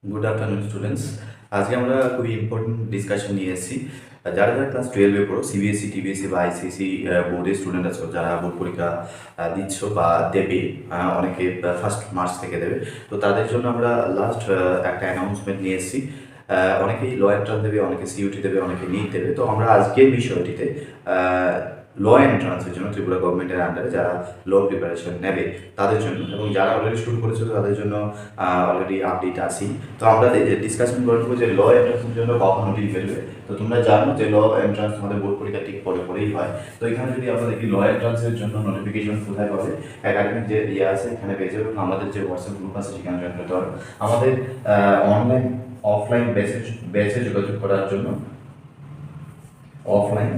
Good afternoon students. আজকে আমরা খুবই ইম্পর্টেন্ট ডিসকাশন নিয়ে এসেছি। যারা যারা ক্লাস 12-এ পড়ো, সিবিএসসি, টিবিএসসি বা আইসিএসসি বোর্ডের স্টুডেন্ট আছো, যারা বোর্ড পরীক্ষা দিচ্ছ বা দেবে, অনেকে ফার্স্ট মার্চ থেকে দেবে, তো তাদের জন্য আমরা লাস্ট একটা অ্যানাউন্সমেন্ট নিয়ে এসেছি। অনেকেই ল এন্ট্রান্স দেবে, অনেকে সিইউটি দেবে, অনেকে নিট দেবে। তো আমরা আজকের বিষয়টিতে ল এন্ট্রান্সের জন্য ত্রিপুরা গভর্নমেন্টের আন্ডারে যারা ল প্রিপারেশন নেবে তাদের জন্য, এবং যারা অলরেডি শুরু করেছে তাদের জন্য অলরেডি আপডেট আসি। তো আমরা ডিসকাশন করবো যে ল এন্ট্রান্সের জন্য কখন নোটিশ বেরোবে। তো তোমরা জানো যে ল এন্ট্রান্স তোমাদের বোর্ড পরীক্ষা ঠিক পরেই হয়। তো এখানে যদি আমরা দেখি ল এন্ট্রান্সের জন্য নোটিফিকেশন কোথায় পাবে, একাডেমিক যে আছে এখানে পেয়ে যাবে। আমাদের যে হোয়াটসঅ্যাপ গ্রুপ আছে সেখানে জয়েন করতে পারো। আমাদের অনলাইন অফলাইন ব্যাচে যোগাযোগ করার জন্য অফলাইন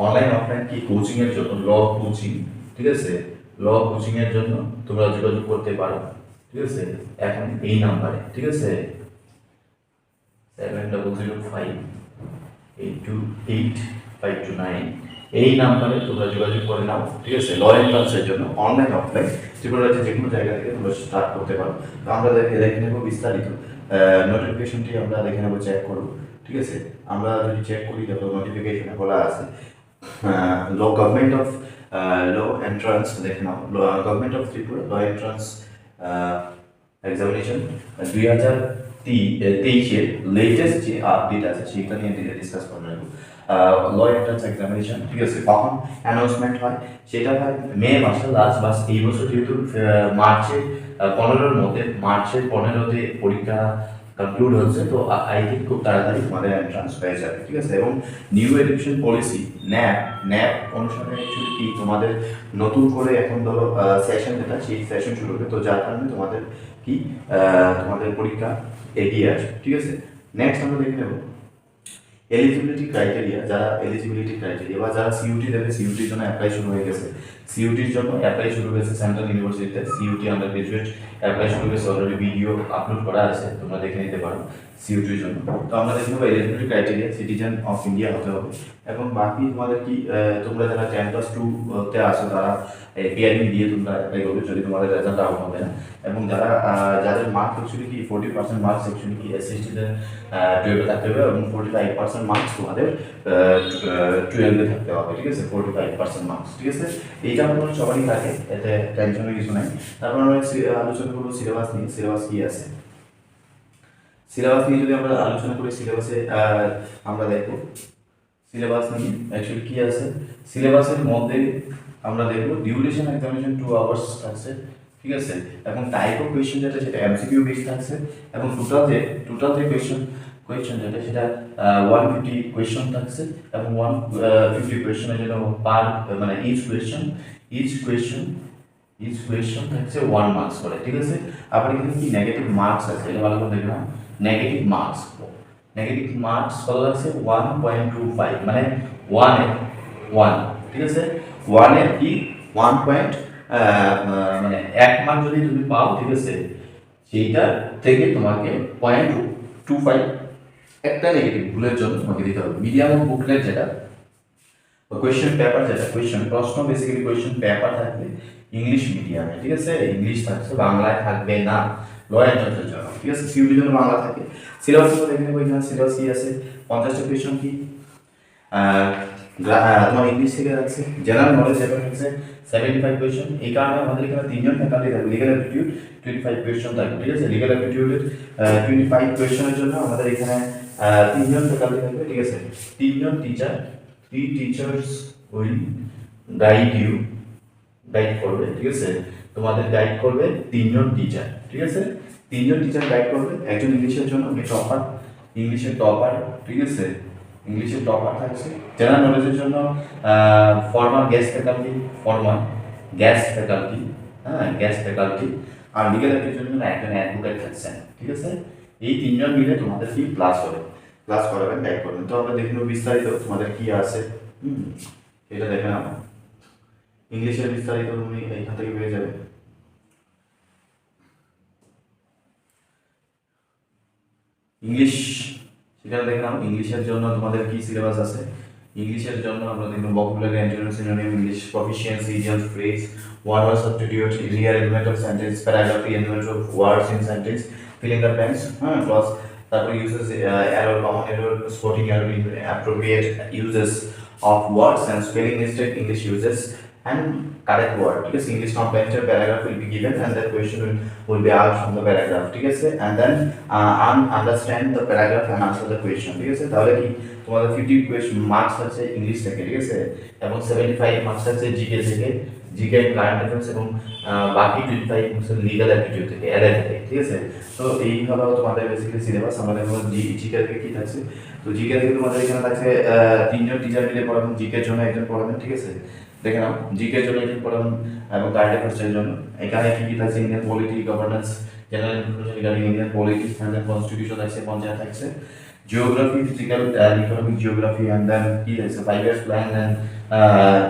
অনলাইন অফলাইন কি কোচিং এর জন্য ল কোচিং, ঠিক আছে, ল কোচিং এর জন্য তোমরা যোগাযোগ করতে পারো। ঠিক আছে, এখন এই নাম্বারে, ঠিক আছে, 7005828529 এই নাম্বারে তোমরা যোগাযোগ করে নাও। ঠিক আছে, ল এন্ট্রান্সের জন্য অনলাইন অফলাইন ত্রিপুরা রাজ্যে যে কোনো জায়গা থেকে তোমরা স্টার্ট করতে পারো। তো আমরা দেখে নেবো বিস্তারিত নোটিফিকেশনটি, আমরা দেখে নেবো, চেক করবো। ঠিক আছে, আমরা যদি চেক করি দেখো নোটিফিকেশনে বলা আছে law government of law entrance, দেখে নাও, government of Tripura law entrance examination 2023-এর লেটেস্ট যে আপডেট আছে সেটা নিয়ে ডিসকাস করে নেব। ল এন্ট্রান্স এক্সামিনেশন, ঠিক আছে, কখন অ্যানাউন্সমেন্ট হয় সেটা হয় মে মাসে, লাস্ট মাস। এই বছর যেহেতু মার্চের 15-এর মধ্যে, মার্চের 15-তে পরীক্ষা কনক্লুড হচ্ছে, তো আই থিঙ্ক খুব তাড়াতাড়ি তোমাদের এন্ট্রান্স হয়ে যাবে। ঠিক আছে, এবং নিউ এডুকেশন পলিসি ন্যাপ অনুসারে অ্যাকচুয়ালি কি তোমাদের নতুন করে এখন ধরো সেশন যেটা, সেই সেশন শুরু হবে। তো যার কারণে তোমাদের কি তোমাদের পরীক্ষা এগিয়ে আসবে। ঠিক আছে, নেক্সট আমরা দেখে নেব এলিজিবিলিটি ক্রাইটেরিয়া। যারা এলিজিবিলিটি ক্রাইটেরিয়া বা যারা সিইউটি দেবে, সিইউটির জন্য অ্যাপ্লাই শুরু হয়ে গেছে। সিইউটির জন্য অ্যাপ্লাই শুরু হয়েছে সেন্ট্রাল ইউনিভার্সিটিতে। সিইউটি আন্ডার গ্রাজুয়েট অ্যাপ্লাই শুরু হয়েছে, অলরেডি ভিডিও আপলোড করা আছে, তোমরা দেখে নিতে পারো সিইউটির জন্য। তো আমরা দেখে নেবো eligibility criteria, citizen of India হতে হবে। এবং বাকি তোমাদের কি তোমরা যারা 10+2-তে আসো তারা পিআরবি দিয়ে তোমরা অ্যাপ্লাই করবে যদি তোমাদের রেজাল্ট আউট হবে না। এবং যারা যাদের মার্কস অ্যাকচুয়ালি কি 40% মার্কস অ্যাকচুয়ালি কি এসএসটিতে 12-এ থাকতে হবে, এবং 45% মার্কস তোমাদের 12-এ থাকতে হবে। ঠিক আছে, 45% মার্কস। ঠিক আছে, এইটা আমাদের সবারই থাকে, এতে টেনশনের কিছু নাই। তারপর আমরা আলোচনা করবো সিলেবাস নিয়ে। সিলেবাস কি আছে, সিলেবাস নিয়ে যদি আমরা আলোচনা করি, সিলেবাসে আমরা দেখবো সিলেবাস নিয়ে অ্যাকচুয়ালি কি আছে। সিলেবাসের মধ্যে আমরা দেখবো ডিউরেশন এক্সামিনেশন 2 আওয়ার্স থাকছে। ঠিক আছে, এবং টাইপ অফ কোয়েশ্চেন যেটা সেটা এমসিকিউ বেস থাকছে, এবং টোটাল যে কোয়েশ্চেন যেটা সেটা 150 কোয়েশ্চন থাকছে, এবং 150 কোয়েশ্চনের জন্য পার মানে ইচ কোয়েশ্চন থাকছে 1 মার্কস করে। ঠিক আছে, আবার এখানে কি নেগেটিভ মার্কস আছে, এটা ভালো করে দেখলাম। নেগেটিভ মার্কস কত আছে 1.25, মানে 1 ঠিক আছে, 1 এর কি 1 পয়েন্ট মানে 1 মার্ক যদি তুমি পাও, ঠিক আছে, সেইটা থেকে তোমাকে 0.25 একটা নেগেটিভ ভুলের জন্য তোমাকে দিতে হবে। মিডিয়াম অফ বুকলেট যেটা, কোয়েশ্চেন পেপার যেটা, প্রশ্ন বেসিক্যালি কোয়েশ্চেন পেপার থাকবে ইংলিশ মিডিয়ামে। ঠিক আছে, ইংলিশ থাকছে, বাংলায় থাকবে না ল এন্ট্রান্সের জন্য। ঠিক আছে, সিইউটির জন্য বাংলা থাকে। সিলেবাস দেখে নেবো, এখানে সিলেবাস কি আছে। 50টা কোয়েশ্চন কি তোমার ইংলিশ থেকে আছে। জেনারেল নলেজ যেটা হচ্ছে 75 কোয়েশ্চন। এই কারণে আমাদের এখানে তিনজন ফ্যাকাল্টি থাকবে। লিগ্যাল অ্যাপটিটিউড 25 কোয়েশ্চন থাকবে। ঠিক আছে, লিগ্যাল অ্যাপটিটিউডের 25 কোয়েশ্চনের জন্য আমাদের এখানে তিনজন ফ্যাকাল্টি থাকবে। ঠিক আছে, তিনজন টিচার, 3 টিচার্স উইল গাইড করবে। ঠিক আছে, তোমাদের গাইড করবে তিনজন টিচার। ঠিক আছে, তিনজন টিচার গাইড করবে। একজন ইংলিশের জন্য ইংলিশের টপার। ঠিক আছে, ইংলিশের টপার থাকছে। জেনারেল নলেজের জন্য ফর্মাল গ্যাস ফ্যাকাল্টি, আর লিগ্যাল অ্যাপটিটিউডের জন্য একজন অ্যাডভোকেট থাকছেন। ঠিক আছে, এই তিনজন মিলে তোমাদের কি ক্লাস করাবেন, গাইড করবেন। তো আমরা দেখে নেব বিস্তারিত তোমাদের কি আছে। এটা দেখে নাও, ইংলিশের বিস্তারিত তুমি এখান থেকে পেয়ে যাবে। ইংলিশ সেখানে দেখে নাও, ইংলিশের জন্য তোমাদের কি সিলেবাস আছে। ইংলিশের জন্য আমরা দেখব vocabulary, antonym, synonym, English proficiency, idioms, phrase, one word substitute, linear element of sentence, paragraphy element of words in sentence, filling the blanks, plus তারপর uses error, common error, spotting error, appropriate uses of words and spelling mistake, English uses and correct word. ঠিক আছে, English comprehension paragraph will be given and the question will be asked from the paragraph. ঠিক আছে, and then understand the paragraph and answer the question. ঠিক আছে, তাহলে কি তোমাদের 50 question marks আছে ইংলিশ থেকে, ঠিক আছে, এবং 75 মার্কস আছে জিকে থেকে, জিকে কারেন্ট অ্যাফেয়ার্স, এবং বাকি 25 মার্কস লিগ্যাল অ্যাপটিটিউড থেকে, এলএ থেকে। ঠিক আছে, তো এইভাবে তোমাদের বেসিক্যালি সিলেবাস। আমাদের জিকে থেকে কি থাকছে, তো জিকে থেকে তোমাদের এখানে থাকছে তিনজন টিচার মিলে পড়াবেন, জিকের জন্য একজন পড়াবেন। ঠিক আছে, দেখে নাও, জিকের জন্য একজন পড়াবেন এবং কারেন্ট অ্যাফেয়ার্সের জন্য এখানে কি কি থাকছে, Indian polity, governance, general information regarding Indian polity, and then constitution থাকছে, পঞ্চায়েত থাকছে, geography, physical and economic geography, and then কি আছে 5 years plan and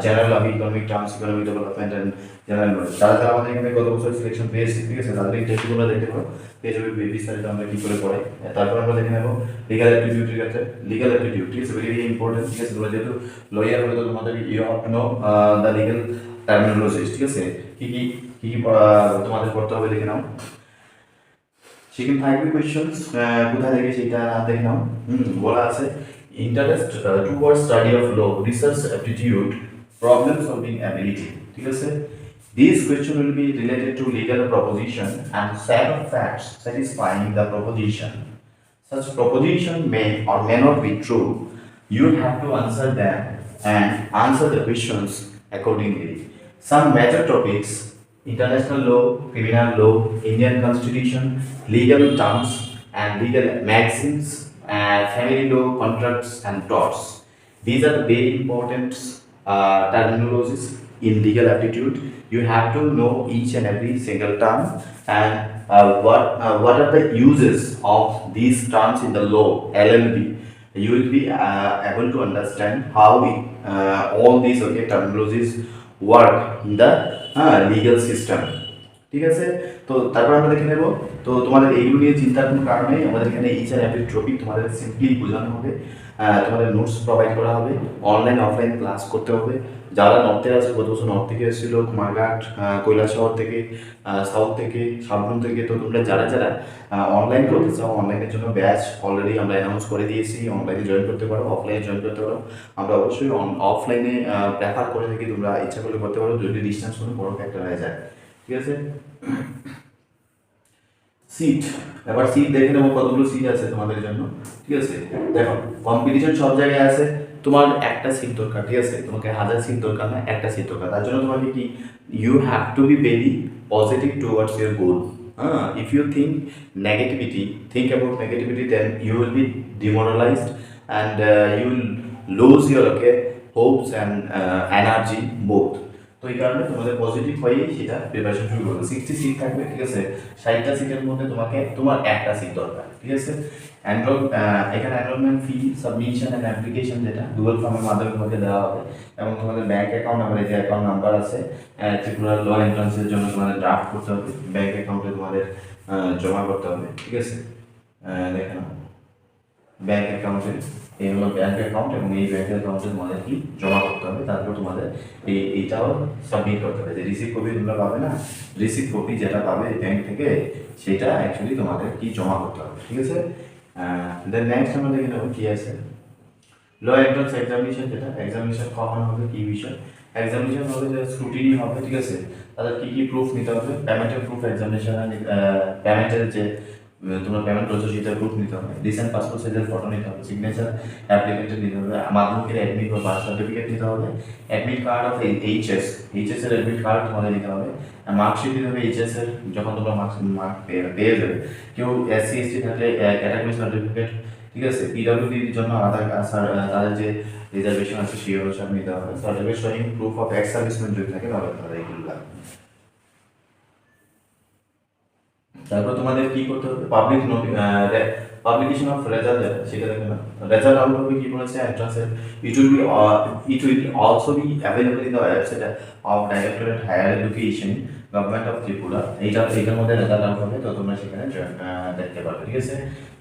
general of economic terms, economic development and general knowledge। যারা যারা আমাদের এখানে গত বছর সিলেকশন পেয়েছে, ঠিক আছে, তাদের ইন্টারভিউ তোমরা দেখতে পারো, পেয়ে যাবে বিস্তারিত আমরা কি করে পড়াই। তারপর আমরা দেখে নেব লিগ্যাল অ্যাপটিটিউড। ঠিক আছে, লিগ্যাল অ্যাপটিটিউড, ঠিক আছে, ভেরি ইম্পর্টেন্ট। ঠিক আছে, তোমরা যেহেতু লয়ার হলে তো তোমাদের you have to know the legal terminologies. ঠিক আছে, কি কি কি কি তোমাদের পড়তে হবে দেখে নাও। সেখানে থাকবে কোয়েশ্চনস, কোথায় থেকে সেটা দেখে নাও। বলা আছে interest towards study of law, research aptitude, problem solving ability. ঠিক আছে, these questions will be related to legal proposition and set of facts satisfying the proposition. Such proposition may or may not be true. You have to answer them and answer the questions accordingly. Some major topics: international law, criminal law, Indian constitution, legal terms and legal maxims, family law, contracts and torts. These are the very important terminologies in legal aptitude. You have to know each and every single term and what are the uses of these terms in the law, LLB. You will be able to understand how all these terminologies work in the legal system. ঠিক আছে, তো তারপর আমরা দেখে নেব। তো তোমাদের এইগুলো নিয়ে চিন্তার কোনো কারণ নেই, আমাদের এখানে ইচ অ্যান্ড এভরি টপিক তোমাদের সিম্পলি বোঝানো হবে, তোমাদের নোটস প্রোভাইড করা হবে, অনলাইন অফলাইন ক্লাস করতে হবে। যারা নর্থে আছে, গত বছর নর্থ থেকে এসেছিলো, কুমারঘাট, কৈলাসহর থেকে, সাউথ থেকে, সাবরুম থেকে, তো তোমরা যারা যারা অনলাইন করতে চাও, অনলাইনের জন্য ব্যাচ অলরেডি আমরা অ্যানাউন্স করে দিয়েছি, অনলাইনে জয়েন করতে পারো, অফলাইনে জয়েন করতে পারো। আমরা অবশ্যই অফলাইনে প্রেফার করে থাকি, তোমরা ইচ্ছা করলে করতে পারো যদি ডিস্টেন্স কোনো বড় ফ্যাক্টর হয়ে যায়। ঠিক আছে, সিট, এবার সিট দেখে নেবো কতগুলো সিট আছে তোমাদের জন্য। ঠিক আছে, দেখো কম্পিটিশন সব জায়গায় আছে, তোমার একটা সিট দরকার। ঠিক আছে, তোমাকে 1000 সিট দরকার না, একটা সিট দরকার। তার জন্য তোমাকে কি, you have to be very positive towards your goal. If you think about negativity, then you will be demoralized and you will lose your hopes and energy both. তো এই কারণে তোমাদের পজিটিভ হয়ে সেটা প্রিপারেশন শুরু করবে। 60 সিট থাকবে। ঠিক আছে, 60টা সিটের মধ্যে তোমার একটা সিট দরকার। ঠিক আছে, এখানে enrollment fee, submission and application যেটা গুগল ফর্মের মাধ্যমে তোমাকে দেওয়া হবে, এবং তোমাদের ব্যাংক অ্যাকাউন্ট নাম্বার, যে অ্যাকাউন্ট নাম্বার আছে ত্রিপুরা ল এন্ট্রান্সের জন্য তোমাদের ড্রাফট করতে হবে, ব্যাংক অ্যাকাউন্টে তোমাদের জমা করতে হবে। ঠিক আছে, দেখে নাও ব্যাংক অ্যাকাউন্টে, এই হলো ব্যাংক অ্যাকাউন্ট, এবং এই ব্যাংক অ্যাকাউন্টে তোমাদের কি জমা করতে হবে। তারপর তোমাদের এইটাও সাবমিট করতে হবে। যে রিসিভ কপি তোমরা পাবে না, রিসিভ কপি যেটা পাবে ব্যাংক থেকে, সেটা অ্যাকচুয়ালি তোমাদের কি জমা করতে হবে। ঠিক আছে, দেন নেক্সট আমরা দেখে নেবো কি আছে ল এন্ট্রান্স এক্সামিনেশন, যেটা এক্সামিনেশন কখন হবে, কি বিষয় এক্সামিনেশন হবে, যে স্ক্রুটিনি হবে। ঠিক আছে, তাদের কি কি প্রুফ নিতে হবে, পেমেন্টের প্রুফ, এক্সামিনেশন পেমেন্টের যে তোমরা পেমেন্ট করেছো সেটার প্রুফ নিতে হবে, রিসেন্ট পাসপোর্ট সাইজের ফটো নিতে হবে, সিগনেচার অ্যাপ্লিকেন্টের নিতে হবে, মাধ্যমিকের অ্যাডমিট বা বার্থ সার্টিফিকেট নিতে হবে, অ্যাডমিট কার্ড অফ এইচএস এর অ্যাডমিট কার্ড তোমাদের নিতে হবে, মার্কশিট দিতে হবে এইচএস এর, যখন তোমরা মার্ক পেয়ে যাবে। কেউ এসসি এসটি থাকলে ক্যাটাগরি সার্টিফিকেট। ঠিক আছে, পিডব্লিউডির জন্য আলাদা তাদের যে রিজার্ভেশন আছে সেই অনুসারে নিতে হবে, certificate showing proof of ex servicemen যদি থাকে তাহলে তাদের এইগুলো লাগবে। তারপর তোমাদের কি করতে হবে, পাবলিকেশন অফ রেজাল্ট, সেটা দেখবে না, রেজাল্ট আউট হবে কি বলেছে এন্ট্রান্সের, it will also be available in the website of directorate higher education government of Tripura. এইটার মধ্যে রেজাল্ট আউট হবে, তো তোমরা সেখানে দেখতে পারবে। ঠিক আছে,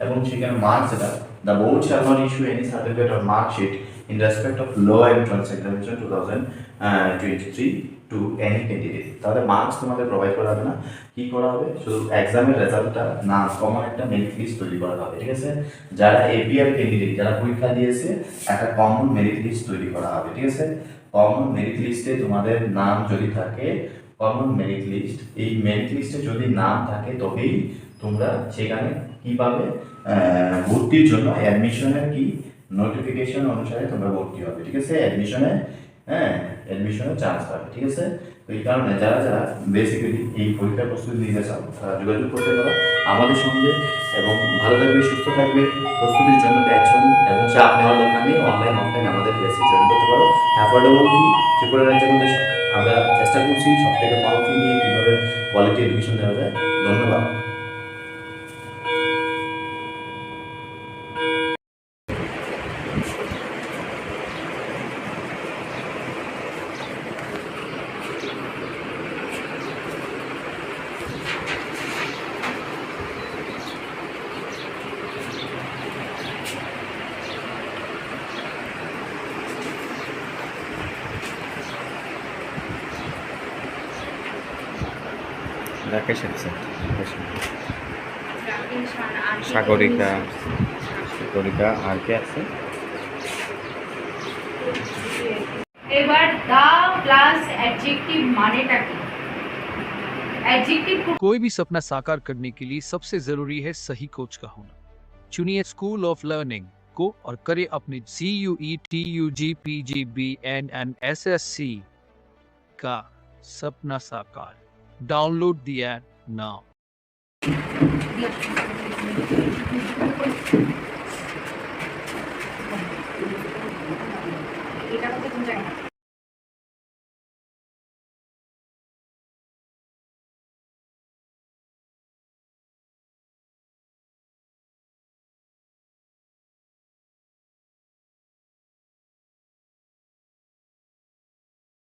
এবং সেখানে মার্কস যেটা, the board shall not issue any certificate or marksheet in respect of low entrance examination 2023 to to any candidate. তাহলে মার্কস তোমাদের প্রোভাইড করা হবে না, কি করা হবে, শুধু এক্সামের রেজাল্টটা না কমন একটা মেরিট লিস্ট তৈরি করা হবে, ঠিক আছে। যারা এপিআর ক্যান্ডিডেট যারা পরীক্ষা দিয়েছে একটা কমন মেরিট লিস্ট তৈরি করা হবে, ঠিক আছে। কমন মেরিট লিস্টে তোমাদের নাম যদি থাকে, কমন মেরিট লিস্ট, এই মেরিট লিস্টে যদি নাম থাকে তবেই তোমরা সেখানে কি পাবে, ভর্তির জন্য অ্যাডমিশনের কি নোটিফিকেশন অনুসারে তোমরা ভর্তি হবে, ঠিক আছে। অ্যাডমিশনের চান্স পাবে, ঠিক আছে। তো এই কারণে যারা যারা বেসিক্যালি এই পরীক্ষার প্রস্তুতি নিতে চাও তারা যোগাযোগ করতে পারো আমাদের সঙ্গে, এবং ভালো থাকবে, সুস্থ থাকবে, প্রস্তুতির জন্য টেনশন এবং চাপ নেওয়ার দরকার নেই। অনলাইন অফলাইন আমাদের বেসে জয়েন করতে পারো। অ্যাফোর্ডেবল ফি, ত্রিপুরা রাজ্যের মধ্যে আমরা চেষ্টা করছি সব থেকে কম ফি নিয়ে কীভাবে কোয়ালিটি এডুকেশন দেওয়া যায়। ধন্যবাদ। রাকেশ আছে, সাগরিকা, সাগরিকা আর কে আছে? এবার দা প্লাস অ্যাডজেক্টিভ মানেটা কি? एडजेक्टिव कोई भी सपना साकार करने के लिए सबसे जरूरी है सही कोच का होना। चुनिए स्कूल ऑफ लर्निंग को और करें अपने CUETUGPGBNNSSC का सपना साकार। Download the app now. এটা হচ্ছে কোন জায়গা?